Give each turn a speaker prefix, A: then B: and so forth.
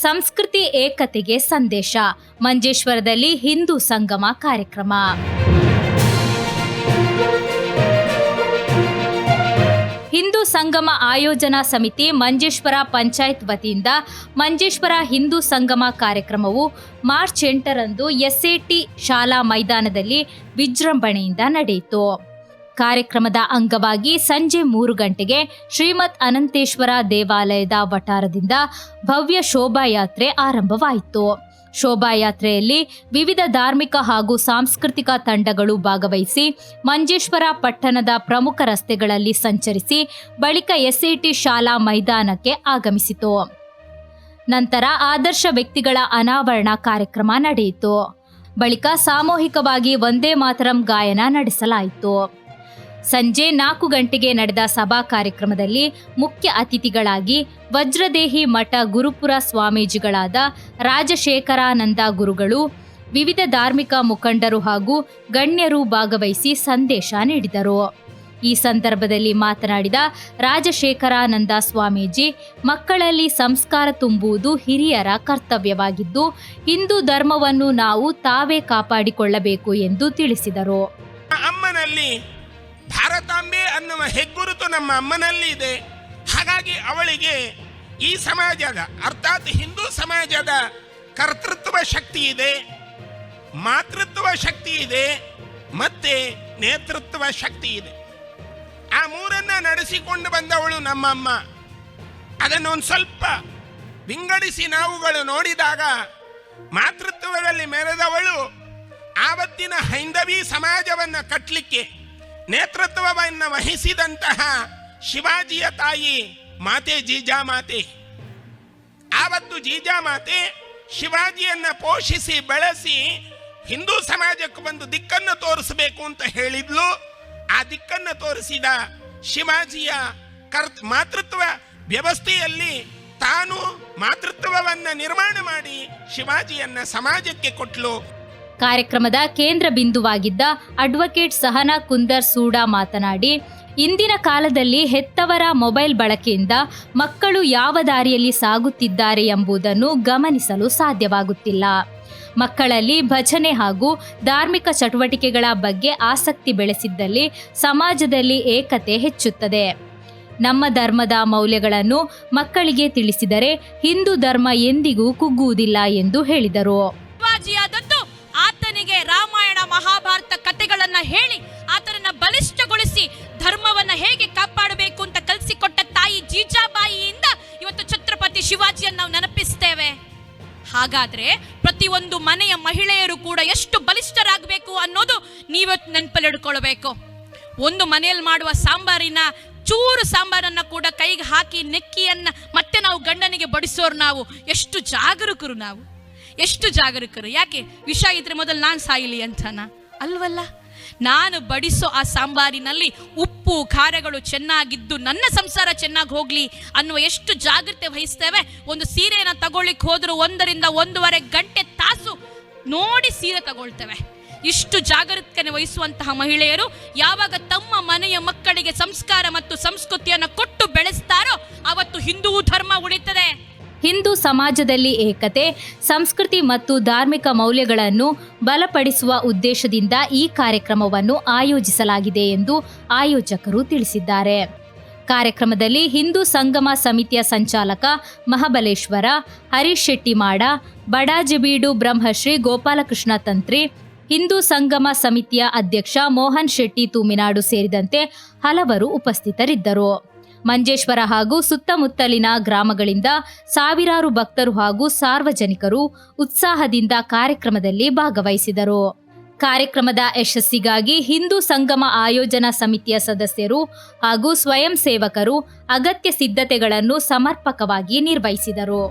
A: ಸಂಸ್ಕೃತಿ ಏಕತೆಗೆ ಸಂದೇಶ. ಮಂಜೇಶ್ವರದಲ್ಲಿ ಹಿಂದೂ ಸಂಗಮ ಕಾರ್ಯಕ್ರಮ. ಹಿಂದೂ ಸಂಗಮ ಆಯೋಜನಾ ಸಮಿತಿ ಮಂಜೇಶ್ವರ ಪಂಚಾಯತ್ ವತಿಯಿಂದ ಮಂಜೇಶ್ವರ ಹಿಂದೂ ಸಂಗಮ ಕಾರ್ಯಕ್ರಮವು ಮಾರ್ಚ್ 8ರಂದು ಎಸ್ಎಟಿ ಶಾಲಾ ಮೈದಾನದಲ್ಲಿ ವಿಜೃಂಭಣೆಯಿಂದ ನಡೆಯಿತು. ಕಾರ್ಯಕ್ರಮದ ಅಂಗವಾಗಿ ಸಂಜೆ 3 ಗಂಟೆಗೆ ಶ್ರೀಮದ್ ಅನಂತೇಶ್ವರ ದೇವಾಲಯದ ವಠಾರದಿಂದ ಭವ್ಯ ಶೋಭಾಯಾತ್ರೆ ಆರಂಭವಾಯಿತು. ಶೋಭಾಯಾತ್ರೆಯಲ್ಲಿ ವಿವಿಧ ಧಾರ್ಮಿಕ ಹಾಗೂ ಸಾಂಸ್ಕೃತಿಕ ತಂಡಗಳು ಭಾಗವಹಿಸಿ ಮಂಜೇಶ್ವರ ಪಟ್ಟಣದ ಪ್ರಮುಖ ರಸ್ತೆಗಳಲ್ಲಿ ಸಂಚರಿಸಿ ಬಳಿಕ ಎಸ್ಎಟಿ ಶಾಲಾ ಮೈದಾನಕ್ಕೆ ಆಗಮಿಸಿತು. ನಂತರ ಆದರ್ಶ ವ್ಯಕ್ತಿಗಳ ಅನಾವರಣ ಕಾರ್ಯಕ್ರಮ ನಡೆಯಿತು. ಬಳಿಕ ಸಾಮೂಹಿಕವಾಗಿ ವಂದೇ ಮಾತರಂ ಗಾಯನ ನಡೆಸಲಾಯಿತು. ಸಂಜೆ 4 ಗಂಟೆಗೆ ನಡೆದ ಸಭಾ ಕಾರ್ಯಕ್ರಮದಲ್ಲಿ ಮುಖ್ಯ ಅತಿಥಿಗಳಾಗಿ ವಜ್ರದೇಹಿ ಮಠ ಗುರುಪುರ ಸ್ವಾಮೀಜಿಗಳಾದ ರಾಜಶೇಖರಾನಂದ ಗುರುಗಳು, ವಿವಿಧ ಧಾರ್ಮಿಕ ಮುಖಂಡರು ಹಾಗೂ ಗಣ್ಯರು ಭಾಗವಹಿಸಿ ಸಂದೇಶ ನೀಡಿದರು. ಈ ಸಂದರ್ಭದಲ್ಲಿ ಮಾತನಾಡಿದ ರಾಜಶೇಖರಾನಂದ ಸ್ವಾಮೀಜಿ, ಮಕ್ಕಳಲ್ಲಿ ಸಂಸ್ಕಾರ ತುಂಬುವುದು ಹಿರಿಯರ ಕರ್ತವ್ಯವಾಗಿದ್ದು, ಹಿಂದೂ ಧರ್ಮವನ್ನು ನಾವು ತಾವೇ ಕಾಪಾಡಿಕೊಳ್ಳಬೇಕು ಎಂದು ತಿಳಿಸಿದರು.
B: ಅಮ್ಮನಲ್ಲಿ ಭಾರತಾಂಬೆ ಅನ್ನುವ ಹೆಗ್ಗುರುತು ನಮ್ಮ ಅಮ್ಮನಲ್ಲಿ ಇದೆ. ಹಾಗಾಗಿ ಅವಳಿಗೆ ಈ ಸಮಾಜದ ಅರ್ಥಾತ್ ಹಿಂದೂ ಸಮಾಜದ ಕರ್ತೃತ್ವ ಶಕ್ತಿ ಇದೆ, ಮಾತೃತ್ವ ಶಕ್ತಿ ಇದೆ, ಮತ್ತೆ ನೇತೃತ್ವ ಶಕ್ತಿ ಇದೆ. ಆ ಮೂರನ್ನ ನಡೆಸಿಕೊಂಡು ಬಂದವಳು ನಮ್ಮಮ್ಮ. ಅದನ್ನು ಒಂದು ಸ್ವಲ್ಪ ವಿಂಗಡಿಸಿ ನಾವುಗಳು ನೋಡಿದಾಗ ಮಾತೃತ್ವದಲ್ಲಿ ಮೆರೆದವಳು ಆವತ್ತಿನ ಹೈಂದವಿ ಸಮಾಜವನ್ನು ಕಟ್ಟಲಿಕ್ಕೆ ನೇತೃತ್ವವನ್ನು ವಹಿಸಿದಂತಹ ಶಿವಾಜಿಯ ತಾಯಿ ಮಾತೆ ಜೀಜಾಮಾತೆ. ಆವತ್ತು ಜೀಜಾಮಾತೆ ಶಿವಾಜಿಯನ್ನ ಪೋಷಿಸಿ ಬೆಳೆಸಿ ಹಿಂದೂ ಸಮಾಜಕ್ಕೆ ಒಂದು ದಿಕ್ಕನ್ನು ತೋರಿಸಬೇಕು ಅಂತ ಹೇಳಿದ್ಲು. ಆ ದಿಕ್ಕನ್ನು ತೋರಿಸಿದ ಶಿವಾಜಿಯ ಮಾತೃತ್ವ ವ್ಯವಸ್ಥೆಯಲ್ಲಿ ತಾನು ಮಾತೃತ್ವವನ್ನು ನಿರ್ಮಾಣ ಮಾಡಿ ಶಿವಾಜಿಯನ್ನ ಸಮಾಜಕ್ಕೆ ಕೊಟ್ಲು.
A: ಕಾರ್ಯಕ್ರಮದ ಕೇಂದ್ರ ಬಿಂದುವಾಗಿದ್ದ ಅಡ್ವೊಕೇಟ್ ಸಹನಾ ಕುಂದರ್ ಸೂಡಾ ಮಾತನಾಡಿ, ಇಂದಿನ ಕಾಲದಲ್ಲಿ ಹೆತ್ತವರ ಮೊಬೈಲ್ ಬಳಕೆಯಿಂದ ಮಕ್ಕಳು ಯಾವ ದಾರಿಯಲ್ಲಿ ಸಾಗುತ್ತಿದ್ದಾರೆ ಎಂಬುದನ್ನು ಗಮನಿಸಲು ಸಾಧ್ಯವಾಗುತ್ತಿಲ್ಲ. ಮಕ್ಕಳಲ್ಲಿ ಭಜನೆ ಹಾಗೂ ಧಾರ್ಮಿಕ ಚಟುವಟಿಕೆಗಳ ಬಗ್ಗೆ ಆಸಕ್ತಿ ಬೆಳೆಸಿದ್ದಲ್ಲಿ ಸಮಾಜದಲ್ಲಿ ಏಕತೆ ಹೆಚ್ಚುತ್ತದೆ. ನಮ್ಮ ಧರ್ಮದ ಮೌಲ್ಯಗಳನ್ನು ಮಕ್ಕಳಿಗೆ ತಿಳಿಸಿದರೆ ಹಿಂದೂ ಧರ್ಮ ಎಂದಿಗೂ ಕುಗ್ಗುವುದಿಲ್ಲ ಎಂದು ಹೇಳಿದರು.
C: ಆತನಿಗೆ ರಾಮಾಯಣ ಮಹಾಭಾರತ ಕಥೆಗಳನ್ನ ಹೇಳಿ ಆತನನ್ನ ಬಲಿಷ್ಠಗೊಳಿಸಿ ಧರ್ಮವನ್ನ ಹೇಗೆ ಕಾಪಾಡಬೇಕು ಅಂತ ಕಲಿಸಿಕೊಟ್ಟ ತಾಯಿ ಜೀಜಾಬಾಯಿಯಿಂದ ಇವತ್ತು ಛತ್ರಪತಿ ಶಿವಾಜಿಯನ್ನು ನಾವು ನೆನಪಿಸ್ತೇವೆ. ಹಾಗಾದ್ರೆ ಪ್ರತಿಯೊಂದು ಮನೆಯ ಮಹಿಳೆಯರು ಕೂಡ ಎಷ್ಟು ಬಲಿಷ್ಠರಾಗಬೇಕು ಅನ್ನೋದು ನೀವತ್ತು ನೆನಪಲ್ಲಿಡ್ಕೊಳ್ಬೇಕು. ಒಂದು ಮನೆಯಲ್ಲಿ ಮಾಡುವ ಸಾಂಬಾರಿನ ಚೂರು ಸಾಂಬಾರನ್ನ ಕೂಡ ಕೈಗೆ ಹಾಕಿ ನೆಕ್ಕಿಯನ್ನ ಮತ್ತೆ ನಾವು ಗಂಡನಿಗೆ ಬಡಿಸೋರು. ನಾವು ಎಷ್ಟು ಜಾಗರೂಕರು. ಯಾಕೆ ವಿಷ ಇದ್ರೆ ಮೊದಲು ನಾನು ಸಾಯಿಲಿ ಅಂತನಾ? ಅಲ್ವಲ್ಲ. ನಾನು ಬಡಿಸೋ ಆ ಸಾಂಬಾರಿನಲ್ಲಿ ಉಪ್ಪು ಖಾರಗಳು ಚೆನ್ನಾಗಿದ್ದು ನನ್ನ ಸಂಸಾರ ಚೆನ್ನಾಗಿ ಹೋಗ್ಲಿ ಅನ್ನುವ ಎಷ್ಟು ಜಾಗ್ರತೆ ವಹಿಸ್ತೇವೆ. ಒಂದು ಸೀರೆಯನ್ನು ತಗೊಳ್ಳಿಕ್ಕೆ ಹೋದ್ರು 1 ರಿಂದ 1.5 ಗಂಟೆ ತಾಸು ನೋಡಿ ಸೀರೆ ತಗೊಳ್ತೇವೆ. ಇಷ್ಟು ಜಾಗರೂಕತೆ ವಹಿಸುವಂತಹ ಮಹಿಳೆಯರು ಯಾವಾಗ ತಮ್ಮ ಮನೆಯ ಮಕ್ಕಳಿಗೆ ಸಂಸ್ಕಾರ ಮತ್ತು ಸಂಸ್ಕೃತಿಯನ್ನು ಕೊಟ್ಟು ಬೆಳೆಸ್ತಾರೋ ಅವತ್ತು ಹಿಂದೂ ಧರ್ಮ ಉಳಿತದೆ.
A: ಹಿಂದೂ ಸಮಾಜದಲ್ಲಿ ಏಕತೆ, ಸಂಸ್ಕೃತಿ ಮತ್ತು ಧಾರ್ಮಿಕ ಮೌಲ್ಯಗಳನ್ನು ಬಲಪಡಿಸುವ ಉದ್ದೇಶದಿಂದ ಈ ಕಾರ್ಯಕ್ರಮವನ್ನು ಆಯೋಜಿಸಲಾಗಿದೆ ಎಂದು ಆಯೋಜಕರು ತಿಳಿಸಿದ್ದಾರೆ. ಕಾರ್ಯಕ್ರಮದಲ್ಲಿ ಹಿಂದೂ ಸಂಗಮ ಸಮಿತಿಯ ಸಂಚಾಲಕ ಮಹಾಬಲೇಶ್ವರ, ಹರೀಶ್ ಶೆಟ್ಟಿಮಾಡ, ಬಡಾಜಿಬೀಡು ಬ್ರಹ್ಮಶ್ರೀ ಗೋಪಾಲಕೃಷ್ಣ ತಂತ್ರಿ, ಹಿಂದೂ ಸಂಗಮ ಸಮಿತಿಯ ಅಧ್ಯಕ್ಷ ಮೋಹನ್ ಶೆಟ್ಟಿ ತೂಮಿನಾಡು ಸೇರಿದಂತೆ ಹಲವರು ಉಪಸ್ಥಿತರಿದ್ದರು. ಮಂಜೇಶ್ವರ ಹಾಗೂ ಸುತ್ತಮುತ್ತಲಿನ ಗ್ರಾಮಗಳಿಂದ ಸಾವಿರಾರು ಭಕ್ತರು ಹಾಗೂ ಸಾರ್ವಜನಿಕರು ಉತ್ಸಾಹದಿಂದ ಕಾರ್ಯಕ್ರಮದಲ್ಲಿ ಭಾಗವಹಿಸಿದರು. ಕಾರ್ಯಕ್ರಮದ ಯಶಸ್ಸಿಗಾಗಿ ಹಿಂದೂ ಸಂಗಮ ಆಯೋಜನಾ ಸಮಿತಿಯ ಸದಸ್ಯರು ಹಾಗೂ ಸ್ವಯಂ ಸೇವಕರು ಅಗತ್ಯ ಸಿದ್ಧತೆಗಳನ್ನು ಸಮರ್ಪಕವಾಗಿ ನಿರ್ವಹಿಸಿದರು.